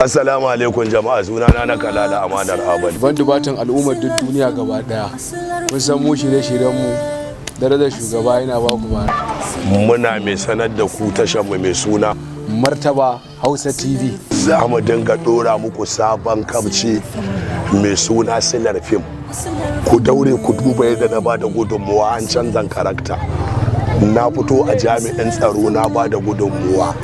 Assalamu alaikum jama'a, sunana na Kalala Amanar Abali. Ban dubatan al'ummar duk duniya gaba daya. Mun san mu shirye-shiryen mu darajar shugaba yana ba ku ba. Muna mai sanar da ku tashar mu mai suna Martaba Hausa TV. Za mu dinga dora muku sabon kabci mai suna Silar Fim. Ku daure ku duba yadda na ba da gudunmuwa an canzan karakta. Na fito a jami'in tsaro na ba da gudunmuwa.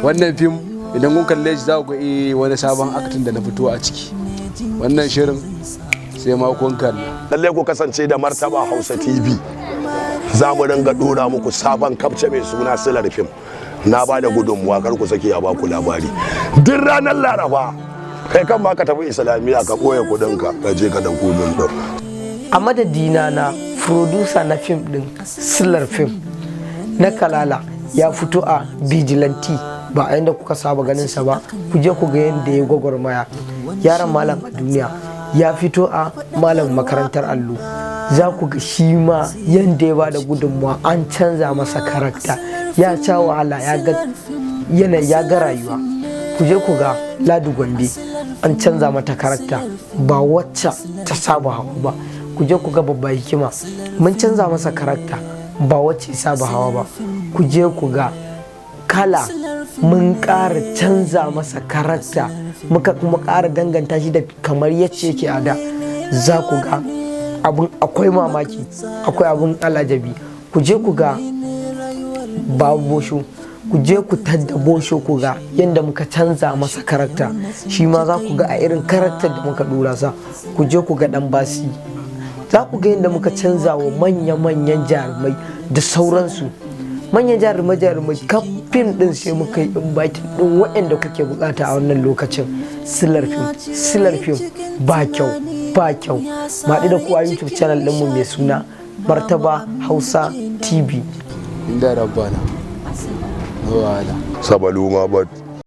Wannan fim idan kun kalle shi za ku ga wani sabon aktin da na fito a ciki. Wannan shirin sai ma kun kalla. Lallai ku kasance da Martaba Hausa TV. Za mu dinga dora muku sabon kabce mai suna Silar Fim. Na ba da gudunmuwa, kar ku sake a baku labari. Duk ranar Laraba kai kan ma ka tafi Islamiyya ka ɓoye kuɗinka ka je ka dauko min ɗin. A madadina na producer na fim ɗin Silar Fim na Kalala ya fito a Vigilante. Ba a yadda kuka saba ganin sa ba, ku je ku ga yadda ya gwagwarmaya. Yaron malam a duniya ya fito a malam makarantar allo. Za ku ga shi ma yadda ya bada gudunmuwa, an canza masa karakta, ya ca wahala, ya ga yanayi, ya ga rayuwa. Ku je ku ga Ladi Gombe, an canza mata karakta ba wacce ta saba hawa ba. Ku je ku ga Babba Hikima, mun canza masa karakta ba wacce ya saba hawa ba. Ku je ku ga Kala, mun ƙara canza masa karakta, muka kuma ƙara danganta shi da kamar yacce yake a da. Za ku ga abun akwai mamaki, akwai abun alajabi. Ku je ku ga Babu Bosho, ku je ku tadda Bosho ku ga yadda muka canza masa karakta. Shi ma za ku ga a irin karaktar da muka dora sa. Ku je ku ga Dan Basi, za ku ga yadda muka canza wa manya-manyan jarumai da sauransu. Manyan jarumai kafin din sai muka yi invite din waɗanda kuke bukata a wannan lokacin. Silar Fim ba kyau. Maɗi da ku a YouTube channel ɗinmu mai suna Martaba Hausa TV. Inda rabbana. Wala. Sabaluma ba